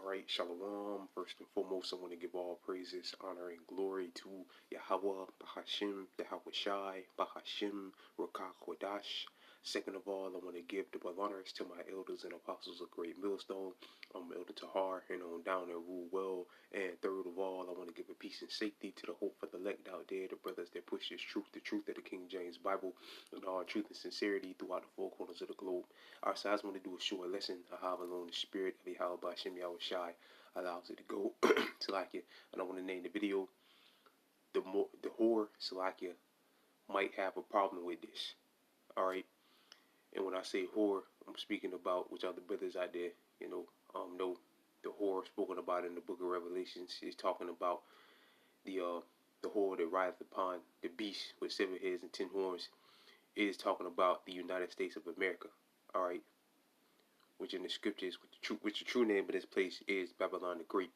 Alright, Shalom. First and foremost, I want to give all praises, honor, and glory to Yahweh, Bahashim, Yahweh Shai, Bahashim, Rakah Kodash. Second of all, I want to give the honors to my elders and apostles of Great Millstone, Elder Tahar, and on down and rule well. And third of all, I want to give a peace and safety to the hope for the elect out there, the brothers that push this truth, the truth of the King James Bible, and all truth and sincerity throughout the four corners of the globe. Our sides want to do a short lesson, how alone the spirit of Yahweh Bahashim Yahweh Shai allows it to go. Salakia, and I want to name the video, the whore Salakia might have a problem with this. Alright. And when I say whore, I'm speaking about, which other brothers out there, know the whore spoken about in the book of Revelations is talking about the whore that rideth upon the beast with 7 heads and 10 horns. It is talking about the United States of America. Alright. Which in the scriptures, which the true name of this place is Babylon the Great.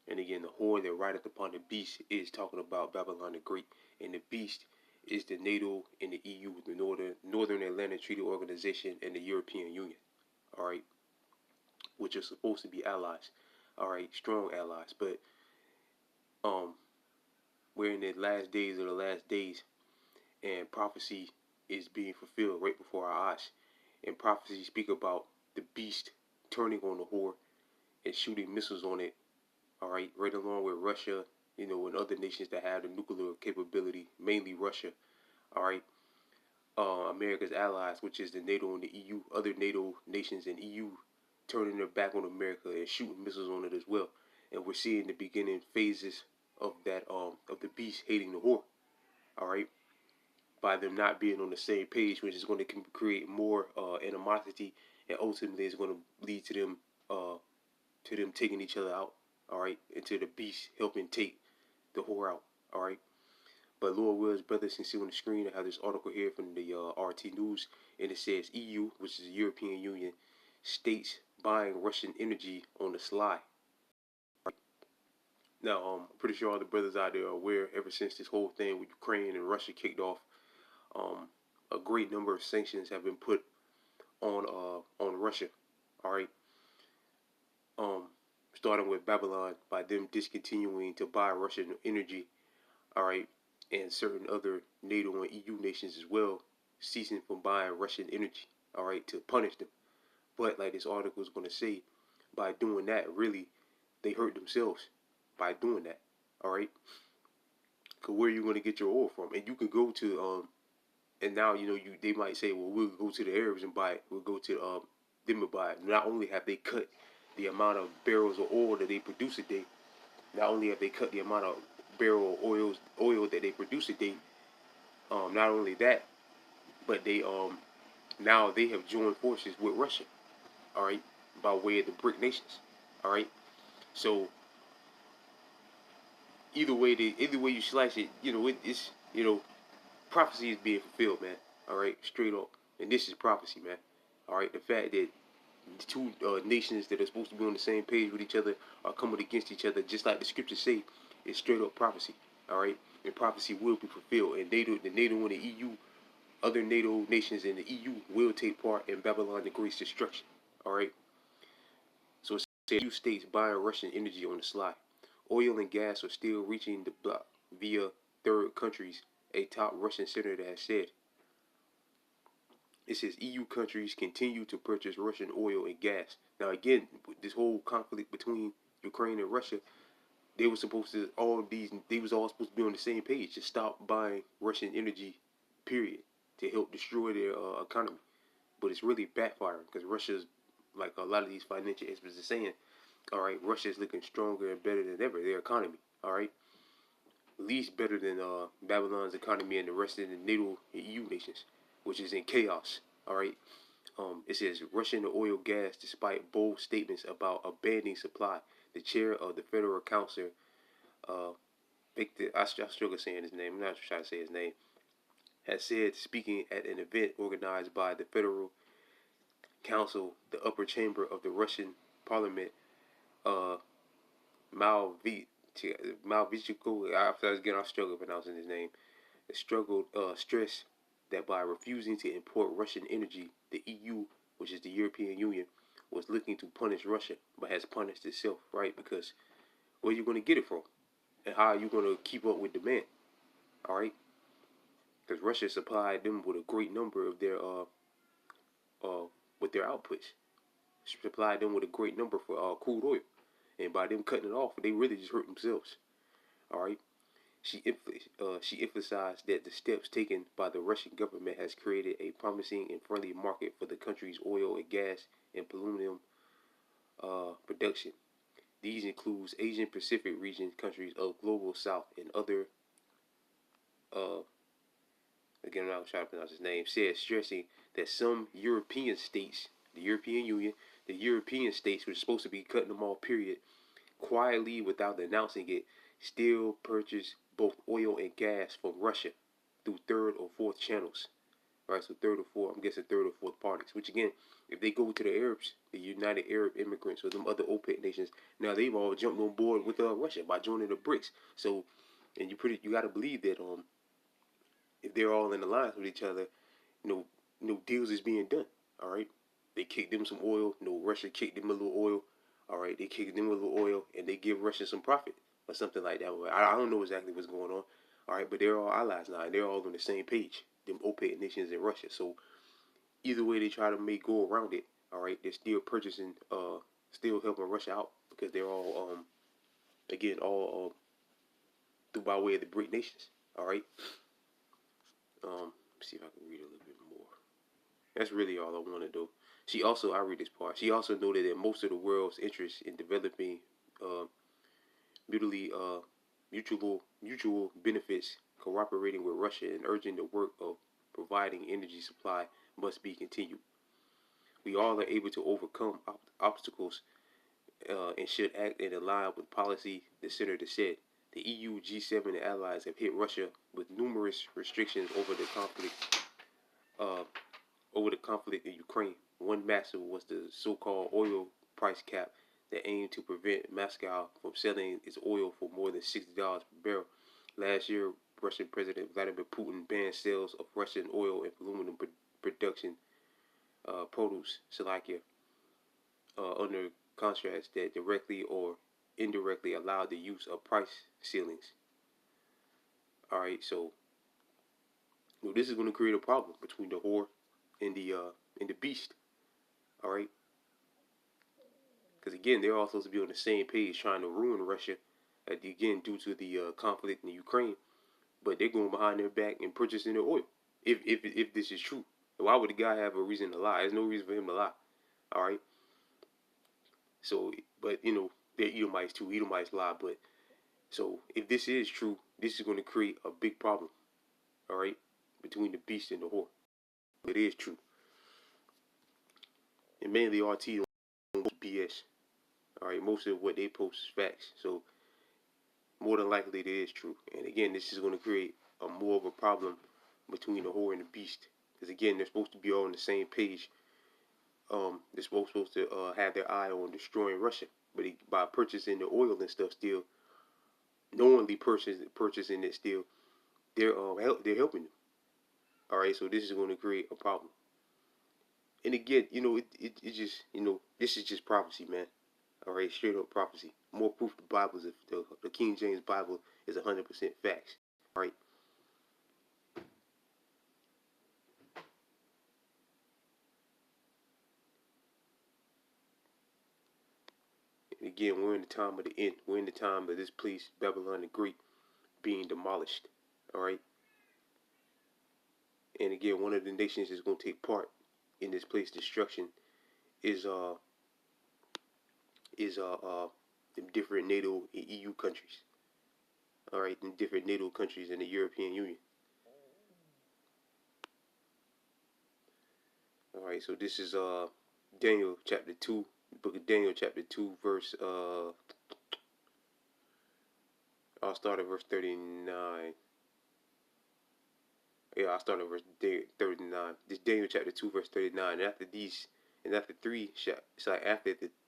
And again, the whore that rideth upon the beast is talking about Babylon the Great. And the beast is the NATO and the EU, the Northern Atlantic Treaty Organization, and the European Union. Alright. Which are supposed to be allies. Alright, strong allies. But we're in the last days of the last days, and prophecy is being fulfilled right before our eyes. And prophecy speak about the beast turning on the whore and shooting missiles on it. Alright, right along with Russia, and other nations that have the nuclear capability, mainly Russia. Alright. America's allies, which is the NATO and the EU, other NATO nations and EU turning their back on America and shooting missiles on it as well. And we're seeing the beginning phases of that of the beast hating the whore. Alright. By them not being on the same page, which is going to create more animosity, and ultimately it's going to lead to them taking each other out. Alright, and to the beast helping take the whore out. Alright. But Lord wills, brothers, can see on the screen, I have this article here from the RT News, and it says EU, which is the European Union, states buying Russian energy on the sly. Now, I'm pretty sure all the brothers out there are aware, ever since this whole thing with Ukraine and Russia kicked off, a great number of sanctions have been put on Russia. Alright. Starting with Babylon, by them discontinuing to buy Russian energy. Alright. And certain other NATO and EU nations as well, ceasing from buying Russian energy. Alright, to punish them. But like this article is going to say, by doing that, really, they hurt themselves by doing that. Alright. Because where are you going to get your oil from? And you can go to and now they might say, well, we'll go to the Arabs and buy it. We'll go to them and buy it. Not only have they cut the amount of barrels of oil that they produce a day, not only have they cut the amount of barrel of oil that they produce a day, not only that, but they now they have joined forces with Russia. All right, by way of the BRIC nations. All right, so either way you slice it, it's prophecy is being fulfilled, man. All right, straight up, and this is prophecy, man. All right, the fact that the two nations that are supposed to be on the same page with each other are coming against each other, just like the scriptures say, is straight up prophecy. All right, and prophecy will be fulfilled, and the NATO and the EU, other NATO nations in the EU will take part in Babylon the Great's destruction. All right. So it says EU states buying Russian energy on the sly. Oil and gas are still reaching the block via third countries, a top Russian senator has said. It says EU countries continue to purchase Russian oil and gas. Now again, this whole conflict between Ukraine and Russia, they were supposed to all supposed to be on the same page to stop buying Russian energy, period, to help destroy their economy. But it's really backfiring because Russia's, like a lot of these financial experts are saying, all right, Russia is looking stronger and better than ever, their economy. All right, at least better than Babylon's economy and the rest of the NATO and EU nations, which is in chaos. All right. It says Russian oil gas, despite bold statements about abandoning supply. The chair of the Federal Council, I struggle saying his name. I'm not trying to say his name. Has said, speaking at an event organized by the Federal Council, the upper chamber of the Russian Parliament, Malvichko. I struggle pronouncing his name. Stressed that by refusing to import Russian energy, the EU, which is the European Union, was looking to punish Russia, but has punished itself, right? Because where are you going to get it from? And how are you going to keep up with demand? All right, because Russia supplied them with a great number of their with their outputs, supplied them with a great number for crude oil, and by them cutting it off, they really just hurt themselves. All right, she emphasized that the steps taken by the Russian government has created a promising and friendly market for the country's oil and gas and aluminum production. These includes Asian Pacific region countries of global south and other uh, again, I'm not trying to pronounce his name, said, stressing that some European states, the European Union, the European states, which are supposed to be cutting them off, period, quietly without announcing it, still purchase both oil and gas from Russia through third or fourth channels. Right, so third or fourth, I'm guessing third or fourth parties. Which again, if they go to the Arabs, the United Arab Immigrants, or them other OPEC nations, now they've all jumped on board with Russia by joining the BRICS. So, and you got to believe that if they're all in alliance with each other, no deals is being done. All right, they kick them some oil. Russia kicked them a little oil. All right, they kick them a little oil, and they give Russia some profit or something like that. I don't know exactly what's going on. All right, but they're all allies now, and they're all on the same page. Them OPEC nations in Russia. So either way they try to make go around it, all right, they're still purchasing, still helping Russia out because they're all, again, all through by way of the BRIC nations. All right. See if I can read a little bit more. That's really all I want to do. She also, I read this part. She also noted that most of the world's interest in developing uh, mutually mutual benefits, cooperating with Russia and urging the work of providing energy supply must be continued. We all are able to overcome obstacles and should act in line with policy, the senator said. The EU, G7, and allies have hit Russia with numerous restrictions uh, over the conflict in Ukraine. One massive was the so-called oil price cap that aimed to prevent Moscow from selling its oil for more than $60 per barrel. Last year, Russian President Vladimir Putin banned sales of Russian oil and aluminum production produce, Slovakia, under contracts that directly or indirectly allowed the use of price ceilings. All right, so this is going to create a problem between the whore and the beast. All right, because again, they're all supposed to be on the same page, trying to ruin Russia. Again, due to the conflict in Ukraine, but they're going behind their back and purchasing their oil. If this is true, why would the guy have a reason to lie? There's no reason for him to lie. All right. So, but they're Edomites too. Edomites lie, but so if this is true, this is going to create a big problem. All right, between the beast and the whore. It is true, and mainly RT don't post BS. All right, most of what they post is facts. So more than likely it is true. And again, this is going to create a more of a problem between the whore and the beast. Because again, they're supposed to be all on the same page. They're supposed to have their eye on destroying Russia, but by purchasing the oil and stuff, still knowingly purchasing it, still they're helping them. All right, so this is going to create a problem. And again, it just this is just prophecy, man. All right, straight up prophecy. More proof the Bible is the King James Bible is 100% facts. All right. And again, we're in the time of the end. We're in the time of this place, Babylon the Great, being demolished. All right. And again, one of the nations that's going to take part in this place destruction is the different NATO and EU countries. All right, in different NATO countries in the European Union. All right, so this is Daniel chapter 2, book of Daniel chapter 2 verse I'll start at verse 39. Yeah, I'll start at verse 39. This Daniel chapter 2 verse 39. And after three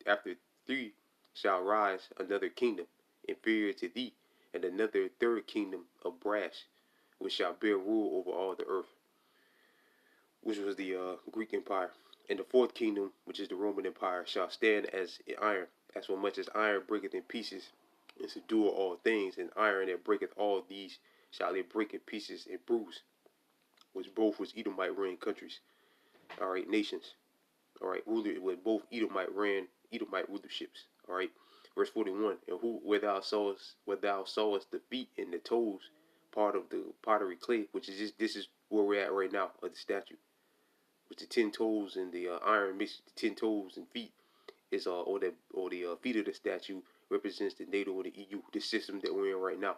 after three shall rise another kingdom inferior to thee, and another third kingdom of brass, which shall bear rule over all the earth, which was the Greek Empire. And the fourth kingdom, which is the Roman Empire, shall stand as iron, as for much as iron breaketh in pieces, and subdue all things, and iron that breaketh all these shall they break in pieces and bruise, which both was Edomite ran countries, all right, nations, all right, ruler with both Edomite rulerships, all right. Verse 41, and where thou sawest the feet and the toes, part of the pottery clay, which is just, this is where we're at right now of the statue, with the 10 toes and the iron mixed 10 toes and feet is or the feet of the statue represents the NATO and the EU, the system that we're in right now.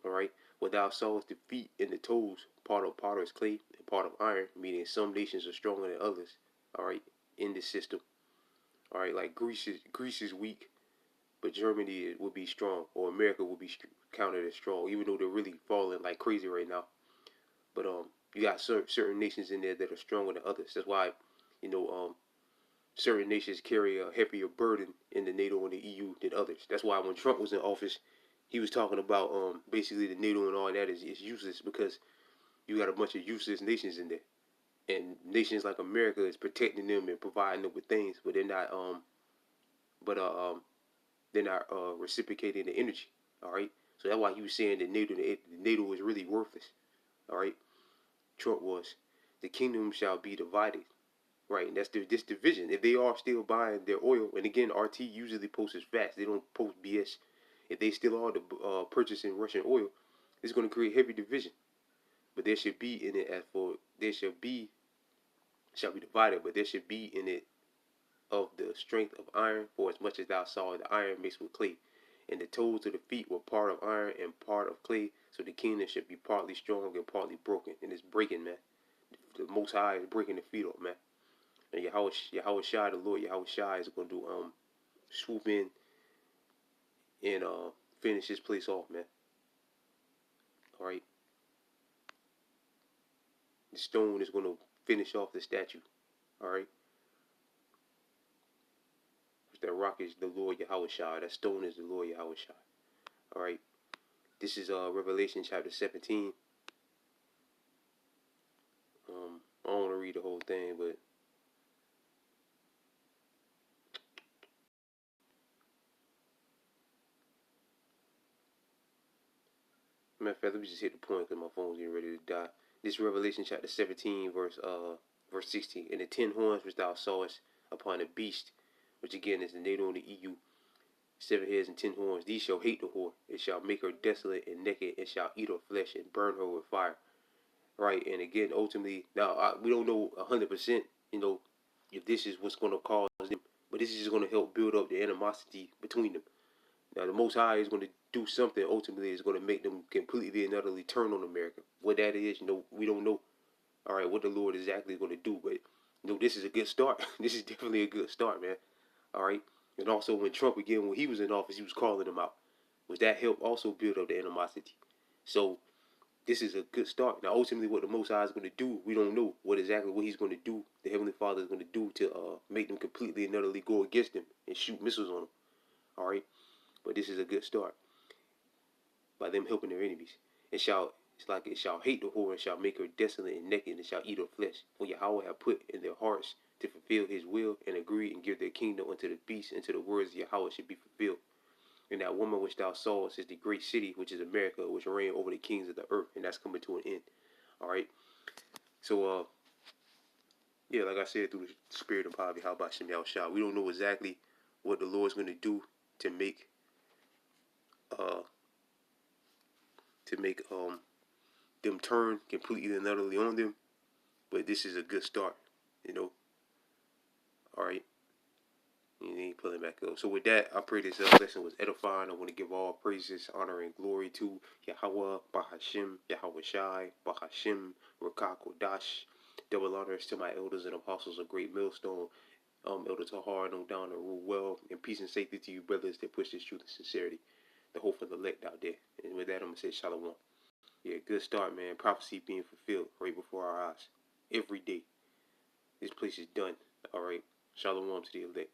All right, where thou sawest the feet and the toes, part of potter's clay and part of iron, meaning some nations are stronger than others. All right, in this system. All right, like Greece is weak, but Germany would be strong, or America would be counted as strong, even though they're really falling like crazy right now. But you got certain nations in there that are stronger than others. That's why, you know, certain nations carry a heavier burden in the NATO and the EU than others. That's why when Trump was in office, he was talking about basically the NATO and all that is useless because you got a bunch of useless nations in there, and nations like America is protecting them and providing them with things, but but they're not reciprocating the energy. All right, so that's why he was saying that NATO is really worthless. All right, Trump was. The kingdom shall be divided. Right, and that's this division. If they are still buying their oil, and again, RT usually posts facts. They don't post BS. If they still are purchasing Russian oil, it's going to create heavy division. But there should be in it as for there shall be divided, but there should be in it of the strength of iron, for as much as thou sawest the iron mixed with clay. And the toes of the feet were part of iron and part of clay, so the kingdom should be partly strong and partly broken. And it's breaking, man. The Most High is breaking the feet off, man. And Yahweh Shai, the Lord Yahweh Shai, is going to swoop in and finish this place off, man. All right. The stone is going to finish off the statue. All right. That rock is the Lord Yahweh Shai. That stone is the Lord Yahweh Shai. All right. This is Revelation chapter 17. I don't want to read the whole thing, but matter of fact, let me just hit the point because my phone's getting ready to die. This is Revelation chapter 17, verse 16. And the 10 horns which thou sawest upon the beast, which again is the NATO and the EU, 7 heads and 10 horns, these shall hate the whore. It shall make her desolate and naked, and shall eat her flesh and burn her with fire. Right, and again, ultimately, now we don't know 100%, if this is what's going to cause them, but this is just going to help build up the animosity between them. Now, the Most High is going to do something. Ultimately, is going to make them completely and utterly turn on America. What that is, we don't know. All right, what the Lord exactly is going to do, but this is a good start. This is definitely a good start, man. All right, and also when Trump again, when he was in office, he was calling them out. Was that help also build up the animosity? So this is a good start. Now, ultimately, what the Most High is going to do, we don't know what he's going to do. The Heavenly Father is going to do to make them completely and utterly go against him and shoot missiles on them. All right, but this is a good start by them helping their enemies. It shall hate the whore and shall make her desolate and naked and shall eat her flesh. For Yahweh hath put in their hearts to fulfill his will and agree and give their kingdom unto the beast until the words of Yahweh should be fulfilled. And that woman which thou sawest is the great city, which is America, which reign over the kings of the earth, and that's coming to an end. All right. So, yeah, like I said, through the spirit of poverty, how about Shem Shah? We don't know exactly what the Lord's going to do to make them turn completely and utterly on them, but this is a good start, All right. And then he pulling back up. So with that, I pray this lesson was edifying. I want to give all praises, honor, and glory to Yahweh, Bahashim, Yahweh Shai, Bahashim, Rakak Kodash. Double honors to my elders and apostles of Great Millstone, Elder Tahar, no down to rule well, and peace and safety to you brothers that push this truth and sincerity, the hope for the elect out there. And with that, I'm going to say shalom. Yeah, good start, man. Prophecy being fulfilled right before our eyes. Every day. This place is done. All right. Shalom to the elect.